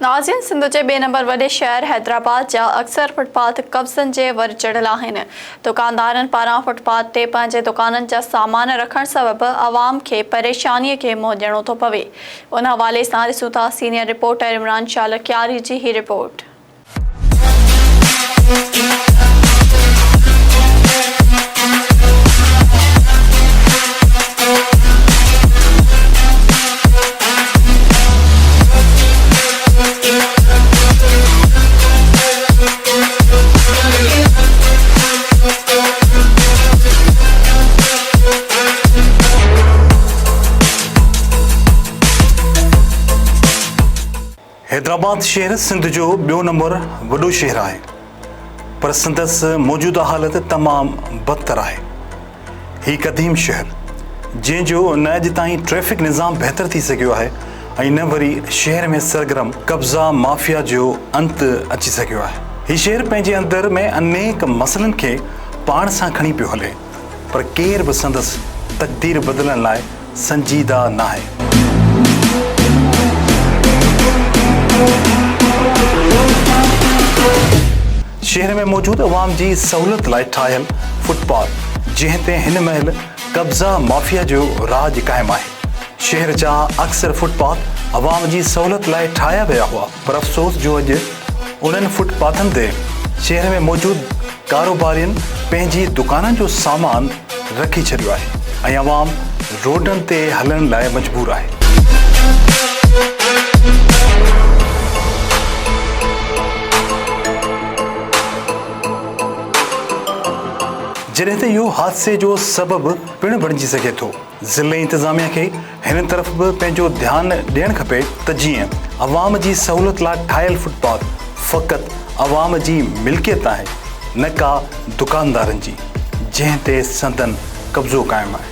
नाज़रीन, सिंध जे ॿिए नंबर वॾे शहर हैदराबाद जा अक्सर फुटपाथ कब्ज़नि जे वर चढ़ियल आहिनि। दुकानदारनि पारां फुटपाथ ते पंहिंजे दुकाननि जा सामान रखण सबबि अवाम खे परेशानीअ खे मुंहुं ॾियणो थो पवे। उन हवाले सां ॾिसूं था सीनियर रिपोर्टर इमरान शालकियारी जी ही रिपोर्ट। हैदराबाद शहर सिंध जो ॿियो नंबर वॾो शहर आहे, पर संदसि मौजूदा हालत तमामु बदतर आहे। ही क़दीम शहर जंहिंजो न अॼु ताईं ट्रैफ़िक निज़ाम बहितर थी सघियो आहे ऐं न वरी शहर में सरगर्म कब्ज़ा माफ़िया जो अंत अची सघियो आहे। ही शहर पंहिंजे अंदर में अनेक मसइलनि खे पाण सां खणी पियो हले, पर केर बि संदसि तक़दीर बदिलण लाइ संजीदा न आहे। शहर में मौजूद अवाम जी सहूलियत लाइ ठाहियल फुटपाथ जंहिं ते हिन महिल कब्ज़ा माफ़िया जो राज क़ाइमु आहे। शहर जा अक्सर फुटपाथ अवाम जी सहूलियत लाइ ठाहिया विया हुआ, पर अफ़सोस जो अॼु उन्हनि फुटपाथनि ते शहर में मौजूद कारोबारियुनि पंहिंजी दुकाननि जो सामान रखी छॾियो आहे ऐं अवाम रोडनि ते हलण लाइ मजबूर आहे। जॾहिं त इहो हादसे जो सबबु पिणु बणिजी सघे थो। ज़िले इंतिज़ामिया खे हिन तरफ़ बि पंहिंजो ध्यानु ॾियणु खपे त जीअं अवाम जी सहूलियत लाइ ठाहियल फुटपाथ फ़क़ति अवाम जी मिल्कियत आहे, न का दुकानदारनि जी जंहिं ते संदन कब्ज़ो क़ाइमु आहे।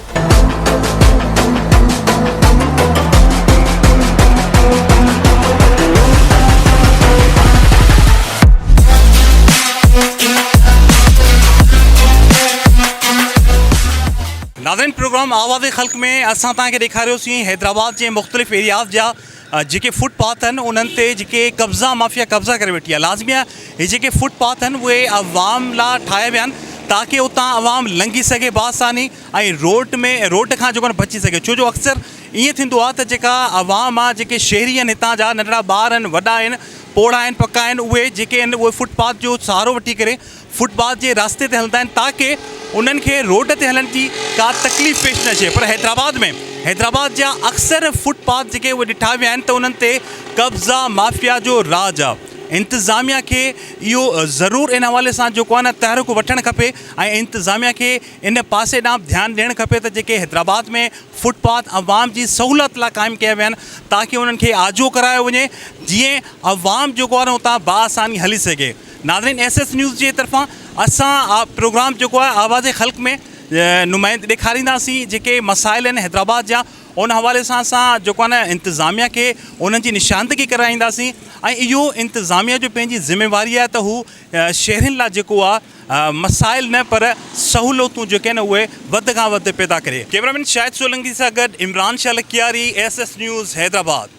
नाज़रीन, प्रोग्राम आवाज़ ख़ल्क़ में असां तव्हांखे ॾेखारियोसीं हैदराबाद जे मुख़्तलिफ़ एरियाज़ जा जेके फुटपाथ आहिनि उन्हनि ते जेके कब्ज़ा माफ़िया कब्ज़ा करे वेठी आहे। लाज़मी आहे हे जेके फुटपाथ आहिनि उहे अवाम लाइ ठाहिया विया आहिनि ताकी उतां अवाम लंघी सघे बासानी ऐं रोड खां जेको बची सघे। छो जो अक्सर ईअं थींदो आहे त जेका अवाम आहे, जेके शहरी आहिनि, हितां जा नंढड़ा ॿार आहिनि, वॾा आहिनि, पोड़ा आहिनि, पका आहिनि, उहे जेके आहिनि उहे फुटपाथ जो सहारो वठी करे फुटपाथ जे रास्ते ते हलंदा आहिनि ताकी उन्हनि खे रोड ते हलण जी का तकलीफ़ पेश न अचे। पर हैदराबाद जा अक्सर फुटपाथ जेके उहे ॾिठा विया आहिनि त उन्हनि ते कब्ज़ा माफ़िया जो राज आहे। इंतिज़ामिया खे इहो ज़रूरु इन हवाले सां जेको आहे न तहरीक वठणु खपे ऐं इंतिज़ामिया खे इन पासे ॾांहुं ध्यानु ॾियणु खपे त जेके हैदराबाद में फुटपाथ अवाम जी सहूलियत लाइ क़ाइमु कया विया आहिनि ताकी उन्हनि खे आजो करायो वञे जीअं अवाम जेको आहे न उतां बासानी हली सघे। नाज़रीन, SS न्यूज़ जे तरफ़ां असां प्रोग्राम जेको आहे आवाज़ ख़ल्क़ में नुमाइंद ॾेखारींदासीं जेके मसाइल आहिनि हैदराबाद जा। उन हवाले सां असां जेको आहे न इंतिज़ामिया खे उन्हनि जी निशानदगी कराईंदासीं ऐं इहो इंतिज़ामिया जो पंहिंजी ज़िम्मेवारी आहे त हू शहरनि लाइ जेको आहे मसाइल न पर सहूलियतूं जेके आहिनि उहे वधि खां वधि पैदा करे। कैमरामैन शाहिद सोलंकी सां गॾु इमरान शालकियारी, SS न्यूज़, हैदराबाद।